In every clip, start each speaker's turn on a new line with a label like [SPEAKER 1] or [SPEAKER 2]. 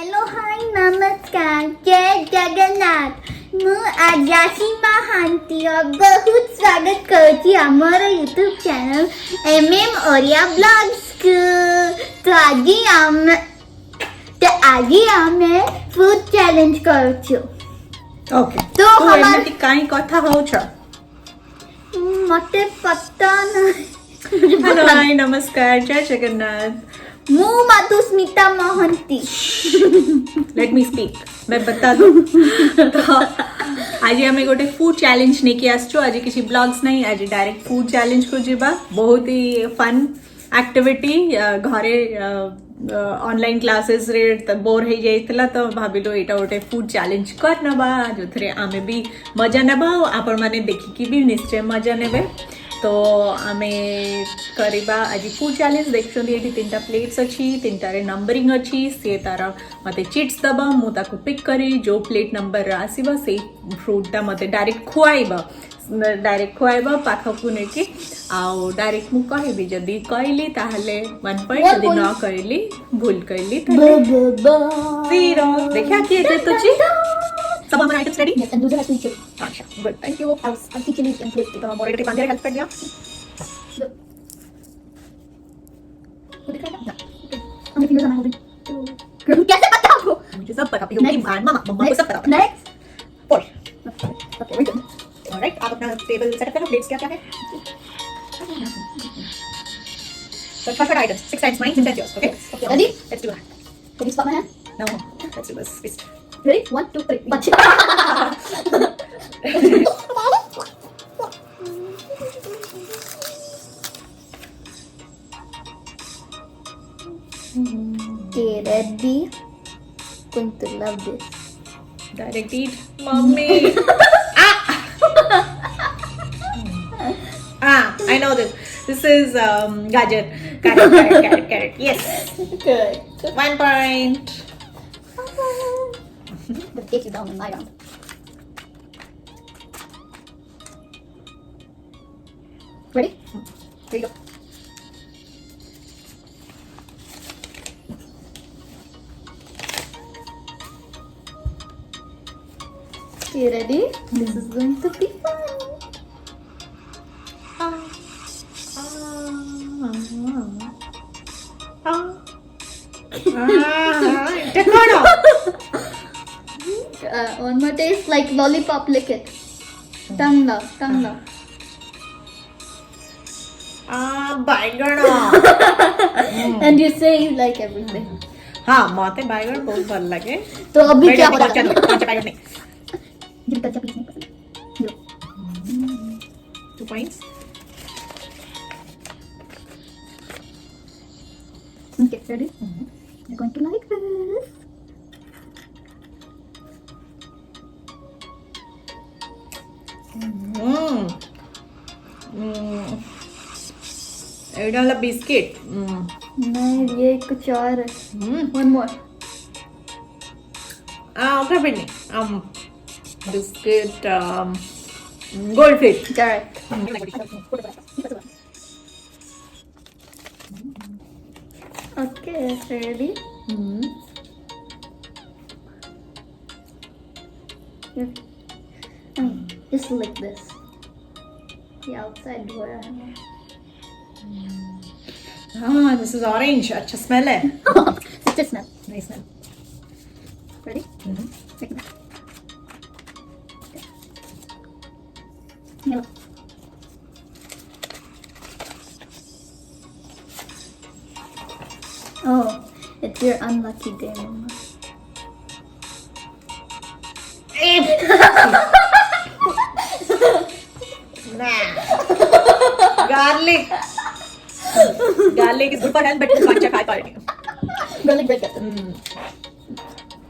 [SPEAKER 1] Hello hi नमस्कार जय जगन्नाथ मु आदिवासी महांती और बहुत स्वागत करुची आमर यूट्यूब चैनल ओडिया ब्लॉग्स को। तो आज आमे फूड चैलेंज करुछु।
[SPEAKER 2] ओके
[SPEAKER 1] तो हमारे
[SPEAKER 2] काई कथा होछ
[SPEAKER 1] मते पता नहीं।
[SPEAKER 2] हेलो हाय नमस्कार जय जगन्नाथ
[SPEAKER 1] मु Madhusmita Mohanty.
[SPEAKER 2] Let me speak मैं बता दूं तो आज आम गोटे फूड चैलेंज नहीं आसचु। आज किसी ब्लॉग्स नहीं, आज डायरेक्ट फूड चैलेंज को जीवा। बहुत ही फन एक्टिविटी। घरे ऑनलाइन क्लासेस रे बोर हो जाइतला तो भाविलो एटा गोटे फूड चैलेंज कर नबा जो थरे आमे भी मजा नेबा आपण माने देखिकी भी निश्चय मजा नेबे। तो आमे करिबा आज फूड चैलेंज। देखछन एठी तीनटा प्लेट्स अछि, तीनटा रे नंबरिंग अछि। से तारा मते चिट्स दबा, मु ताको पिक करी। जो प्लेट नंबर आसीबा से फ्रूटटा मते डायरेक्ट खुआइबा पाखकु नेकी आउ डायरेक्ट मु कहबी। जदी कहली ताहले 1 पॉइंट, जदी न कहली भूल कहली ताहले 0। देखिया किए जेतुची सब हमारे आइटम्स रेडी।
[SPEAKER 1] यस एंड दूसरा है टीचर।
[SPEAKER 2] अच्छा good, thank you.
[SPEAKER 1] I teacher is complete.
[SPEAKER 2] तो मोरे के पांडे हेल्प कर दिया।
[SPEAKER 1] वो दिख रहा है ना? हमने फिंगर बनाया होगा। कैसे पता आपको?
[SPEAKER 2] मुझे सब पता, क्योंकि मम्मा को सब पता।
[SPEAKER 1] Next
[SPEAKER 2] push.
[SPEAKER 1] Okay very good.
[SPEAKER 2] Alright, आप अपना टेबल सेटअप करो। प्लेट्स क्या-क्या है? So first items 6 times mine, 6 times yours. Okay?
[SPEAKER 1] Okay, ready?
[SPEAKER 2] Let's do that.
[SPEAKER 1] Can you stop my hand?
[SPEAKER 2] No, let's do this twist.
[SPEAKER 1] Ready? 1 2 3. Bunch. Okay, ready? Going to love this.
[SPEAKER 2] Direct eat, mommy. I know this. This is gajar. Carrot. Yes.
[SPEAKER 1] Good.
[SPEAKER 2] 1 point.
[SPEAKER 1] Gonna take you down in my round. Ready? Here you go. Okay, ready? This is going to be fun. One more taste, like lollipop, lick it. Tongue down.
[SPEAKER 2] बाइगण।
[SPEAKER 1] And you say you like everything.
[SPEAKER 2] हाँ, मते बाइगण बहुत भल लगे।
[SPEAKER 1] तो अभी क्या होगा?
[SPEAKER 2] कच्चा बाइगण नहीं।
[SPEAKER 1] मुझे कच्चा पीस नहीं पसंद।
[SPEAKER 2] 2 points.
[SPEAKER 1] Okay, ready? You're going to like this.
[SPEAKER 2] एटा वाला बिस्किट।
[SPEAKER 1] नहीं, ये कुछ और है। One more.
[SPEAKER 2] Okay Binny biscuit goldfish.
[SPEAKER 1] Correct. Okay, ready? Just like this. The outside door.
[SPEAKER 2] This is orange. अच्छा स्मेल है।
[SPEAKER 1] It's just smell.
[SPEAKER 2] Nice smell.
[SPEAKER 1] Ready? Take that. Yellow. Oh, it's your unlucky day, Mama.
[SPEAKER 2] Garlic. Garlic is good for health, but it's not high quality.
[SPEAKER 1] Garlic bread cutter.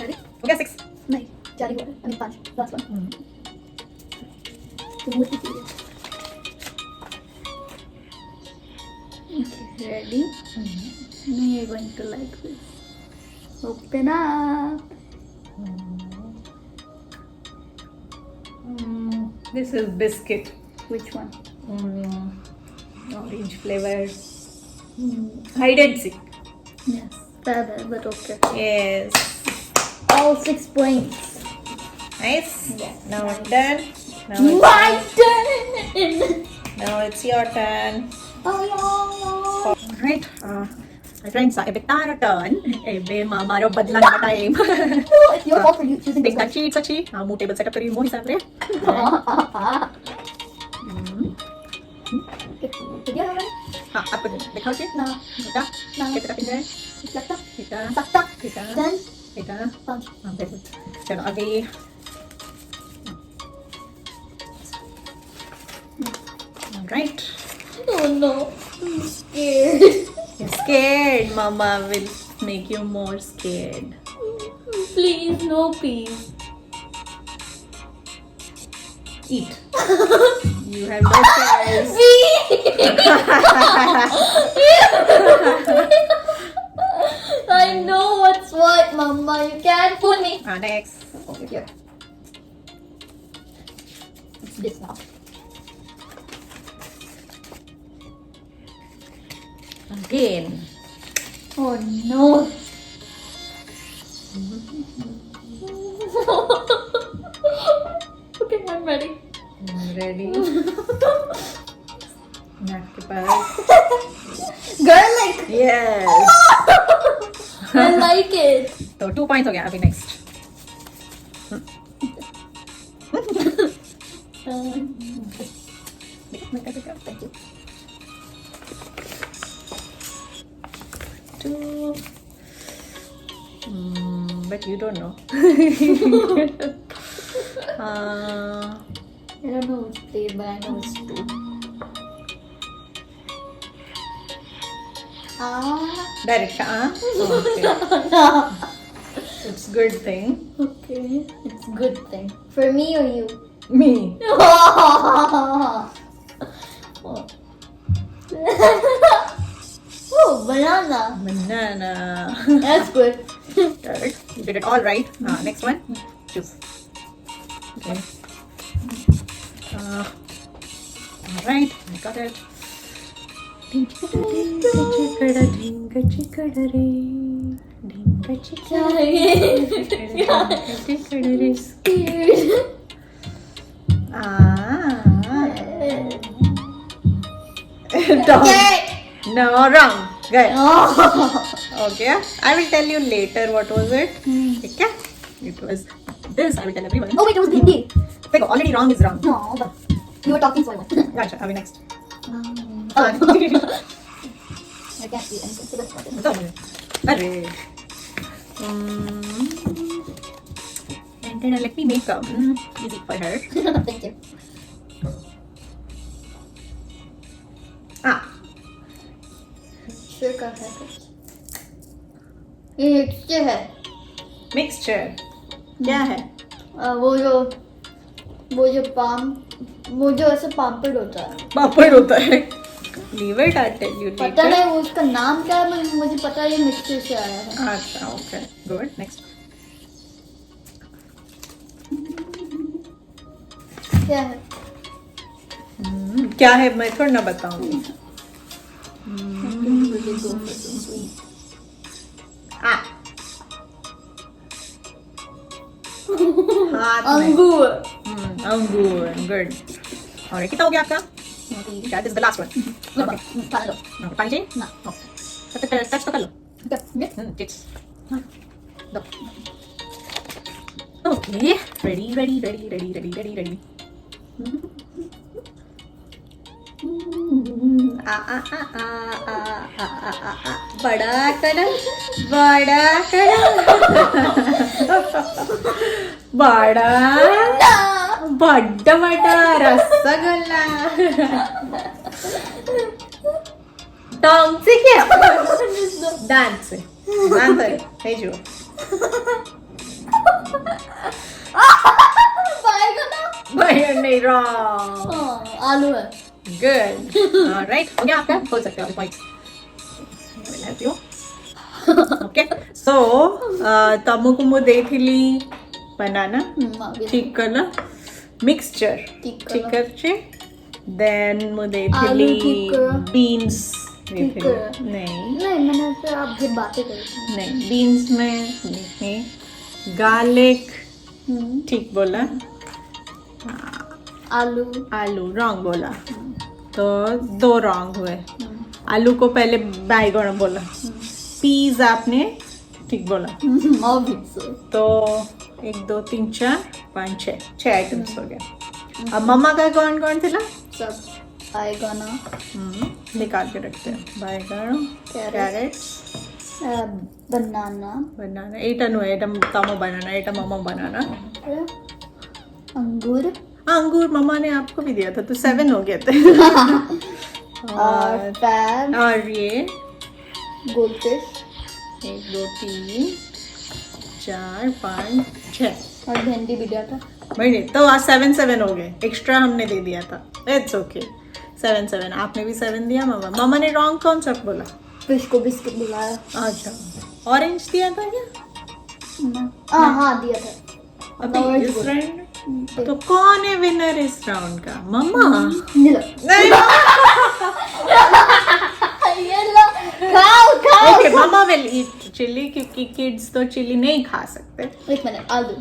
[SPEAKER 1] Ready?
[SPEAKER 2] Okay, 6.
[SPEAKER 1] नहीं, 4 ही हुआ है. I mean 5. Last one. तो मूर्ति चाहिए. Okay, ready? Now you're going to like this. Open up.
[SPEAKER 2] This is biscuit.
[SPEAKER 1] Which one?
[SPEAKER 2] Orange flavor. Hide and seek.
[SPEAKER 1] Yes, that, but okay.
[SPEAKER 2] Yes.
[SPEAKER 1] all 6 points.
[SPEAKER 2] Nice.
[SPEAKER 1] Yeah.
[SPEAKER 2] Now I'm done. Now
[SPEAKER 1] My turn.
[SPEAKER 2] now it's your turn.
[SPEAKER 1] Oh yeah.
[SPEAKER 2] Alright. My friends, ebe taro turn. Ebe maro badla na time.
[SPEAKER 1] No, it's your fault for you choosing this
[SPEAKER 2] Take
[SPEAKER 1] one.
[SPEAKER 2] that sheet sachi. Mo table setup kari mo hisab re.
[SPEAKER 1] Did you have it?
[SPEAKER 2] हाँ आपको दिखाओ जी
[SPEAKER 1] No.
[SPEAKER 2] बेटा
[SPEAKER 1] No.
[SPEAKER 2] कितना pin है
[SPEAKER 1] Sakta.
[SPEAKER 2] बेटा
[SPEAKER 1] Sakta.
[SPEAKER 2] बेटा
[SPEAKER 1] Then
[SPEAKER 2] बेटा
[SPEAKER 1] punch.
[SPEAKER 2] हाँ very good चलो अभी alright
[SPEAKER 1] Oh no. I'm scared.
[SPEAKER 2] you're scared mama will make you more scared
[SPEAKER 1] Please, no peas.
[SPEAKER 2] eat you have no choice
[SPEAKER 1] I know what's what, Mama. You can't fool me.
[SPEAKER 2] next
[SPEAKER 1] Okay, here. It's this now.
[SPEAKER 2] again
[SPEAKER 1] Oh no. Okay, I'm ready.
[SPEAKER 2] ready आपके पास
[SPEAKER 1] Garlic.
[SPEAKER 2] yes
[SPEAKER 1] I like it.
[SPEAKER 2] तो 2 points हो गया अभी next
[SPEAKER 1] Thank you.
[SPEAKER 2] 2 but you don't know
[SPEAKER 1] I don't know which plate, but I know it's 2.
[SPEAKER 2] direct okay
[SPEAKER 1] No.
[SPEAKER 2] it's good thing
[SPEAKER 1] Okay, it's a good thing. For me or you?
[SPEAKER 2] me
[SPEAKER 1] Oh, banana.
[SPEAKER 2] banana
[SPEAKER 1] That's good.
[SPEAKER 2] Good. You did it all right. Next one. Choose. Okay. All right. I got it. Dog. No, wrong. Good. Okay. I will tell you later what was it. Okay. It was this. I will tell everyone.
[SPEAKER 1] Oh wait, it was Hindi.
[SPEAKER 2] Think already wrong is wrong.
[SPEAKER 1] No, but you were talking so I went.
[SPEAKER 2] Gotcha. I'll be next.
[SPEAKER 1] I can't see anything. So that's not it.
[SPEAKER 2] Arre. And then let me make easy for her.
[SPEAKER 1] Thank you. Sure का है कुछ. ये mixture है.
[SPEAKER 2] Mixture. क्या है?
[SPEAKER 1] वो जो ऐसे पापड़ होता है.
[SPEAKER 2] पापड़ होता है. Leave it. I'll tell you later.
[SPEAKER 1] पता नहीं वो उसका नाम क्या है, मुझे पता है ये मिक्सचर से आया है.
[SPEAKER 2] अच्छा, okay. Good. Next.
[SPEAKER 1] क्या है?
[SPEAKER 2] क्या है मैं थोड़ा ना बताऊंगी. हाथ में.
[SPEAKER 1] अंगूर.
[SPEAKER 2] अंगूर. Good. और कितना हो गया आपका? That is the last one.
[SPEAKER 1] खा लो.
[SPEAKER 2] पानी चाहिए?
[SPEAKER 1] ना.
[SPEAKER 2] टच तो कर लो. Tits. दो. Okay. Ready. बड़ा कड़ा बड़ा बड़ा रसगुल्ला टॉम से क्या दांत से है जो बैगन नहीं रॉन्ग
[SPEAKER 1] आलू है.
[SPEAKER 2] Good. All right. Okay, आपका हो सकते हो points. I will help you. Okay. So, तमुकु मु देखली banana. ठीक कला. Mixture. ठीक करचे. Then मु देखली beans. नहीं.
[SPEAKER 1] मैंने से आप जब बातें करी.
[SPEAKER 2] नहीं. Beans में नहीं. गार्लिक ठीक बोला,
[SPEAKER 1] आलू
[SPEAKER 2] आलू रॉन्ग बोला, तो 2 रॉन्ग हुए। आलू को पहले बैगन बोला, पीज आपने ठीक बोला, तो 1 2 3 4 5 6 आइटम्स हो गया। अब मम्मा का कौन कौन थे ना?
[SPEAKER 1] सब बैगन,
[SPEAKER 2] निकाल के रखते हैं। बैगन, कैरेट्स,
[SPEAKER 1] बनाना,
[SPEAKER 2] बनाना, एटा नो एटा तमो बनाना, एटा मम्मा बनाना,
[SPEAKER 1] अंगूर,
[SPEAKER 2] अंगूर मम्मा ने आपको भी दिया था, तो 7 हो गए थे। और ये
[SPEAKER 1] गोल्डफिश,
[SPEAKER 2] 1 2 3 4 5 6
[SPEAKER 1] और भिंडी भी दिया था।
[SPEAKER 2] वही, तो आज 7 7 हो गए, एक्स्ट्रा हमने दे दिया था। इट्स ओके, 7 7 आपने भी 7 दिया। मामा ने रॉन्ग कौन सा बोला?
[SPEAKER 1] फिश को बिस्किट बुलाया।
[SPEAKER 2] अच्छा, ऑरेंज दिया था क्या?
[SPEAKER 1] हाँ दिया था।
[SPEAKER 2] अभी इस राउंड तो कौन है विनर इस राउंड का? मम्मा।
[SPEAKER 1] नीला।
[SPEAKER 2] नहीं।
[SPEAKER 1] येलो। खाओ खाओ।
[SPEAKER 2] Okay, mamma will eat chilli क्योंकि किड्स तो चिली नहीं खा सकते।
[SPEAKER 1] एक मिनट, आलू।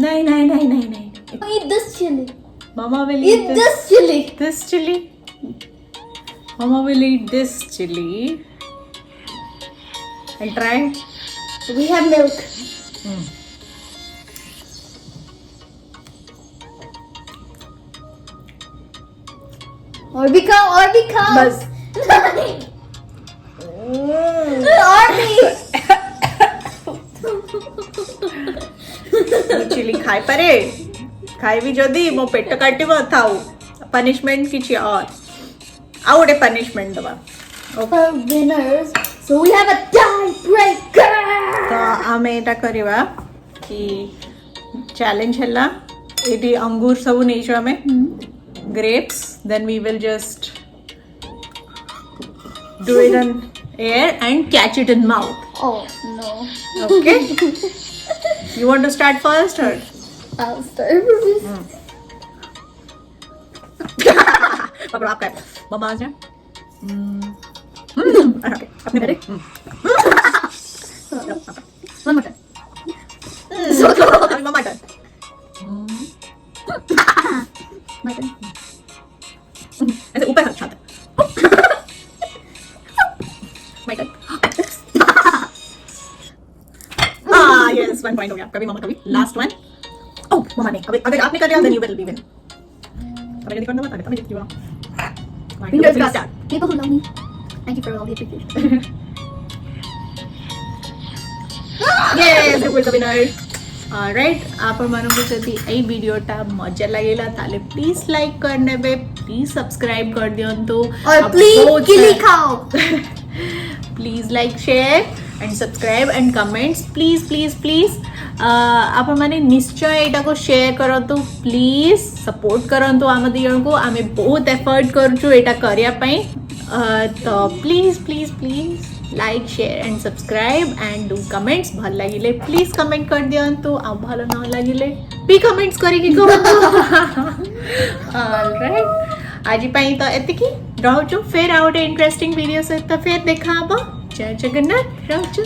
[SPEAKER 2] नहीं नहीं नहीं नहीं नहीं।
[SPEAKER 1] Eat this chili.
[SPEAKER 2] Mama will
[SPEAKER 1] Eat this chili.
[SPEAKER 2] This chili. Mama will eat this chili. And try.
[SPEAKER 1] We have milk. और भी खाओ, और भी खाओ।
[SPEAKER 2] बस।
[SPEAKER 1] और भी।
[SPEAKER 2] चिली खाई परे खाइबी जदि मो पेट काटिब थाउ पनिशमेंट किछि और आउ गोटे पनिशमेंट दबा।
[SPEAKER 1] For winners, so we have a tiebreaker.
[SPEAKER 2] तो आमे एटा करिवा कि चैलेंज हला एटी अंगूर सब नै छ हमें grapes, then we will just do it in air and catch it in mouth.
[SPEAKER 1] Oh no.
[SPEAKER 2] Okay. You want to start first or?
[SPEAKER 1] I'll start first.
[SPEAKER 2] पकड़ो आप कर। मम्मा आ जा। Okay. अपने ready?
[SPEAKER 1] One more time.
[SPEAKER 2] अभी मम्मा turn.
[SPEAKER 1] My turn.
[SPEAKER 2] ऐसे ऊपर हाथ उठाते। My turn. Yes, 1 point हो गया। कभी मम्मा कभी लास्ट वन। ओह मम्मा ने अगर आपने कर लिया then you will be win। अबे जल्दी करना मत अरे तभी zero.
[SPEAKER 1] Fingers crossed. People who know me, thank you for all the appreciation.
[SPEAKER 2] Yes, you will the winner. Alright, आपण मानकु जदि एई वीडियोटा मजा लागेला ताले प्लीज लाइक करनेबे, प्लीज सब्सक्राइब कर दियंतु
[SPEAKER 1] और प्लीज चिली खाओ।
[SPEAKER 2] Please like share and subscribe and comments please please please आपण माने निश्चय एटा को शेयर करंतु, प्लीज सपोर्ट करंतु आम दियन को। आमे बहुत एफर्ट करछु एटा करिया पई, तो please please please like share and subscribe and do comments. भल लागिले प्लीज कमेंट कर दियंतु, आ भल न लागिले भी कमेंट्स करिके कहंतु। ऑलराइट, आज पई तो एतिकी रहउछु, फेर आउट इंटरेस्टिंग वीडियो से तो फेर देखा हबो। जय जगन्नाथ, रहउछु।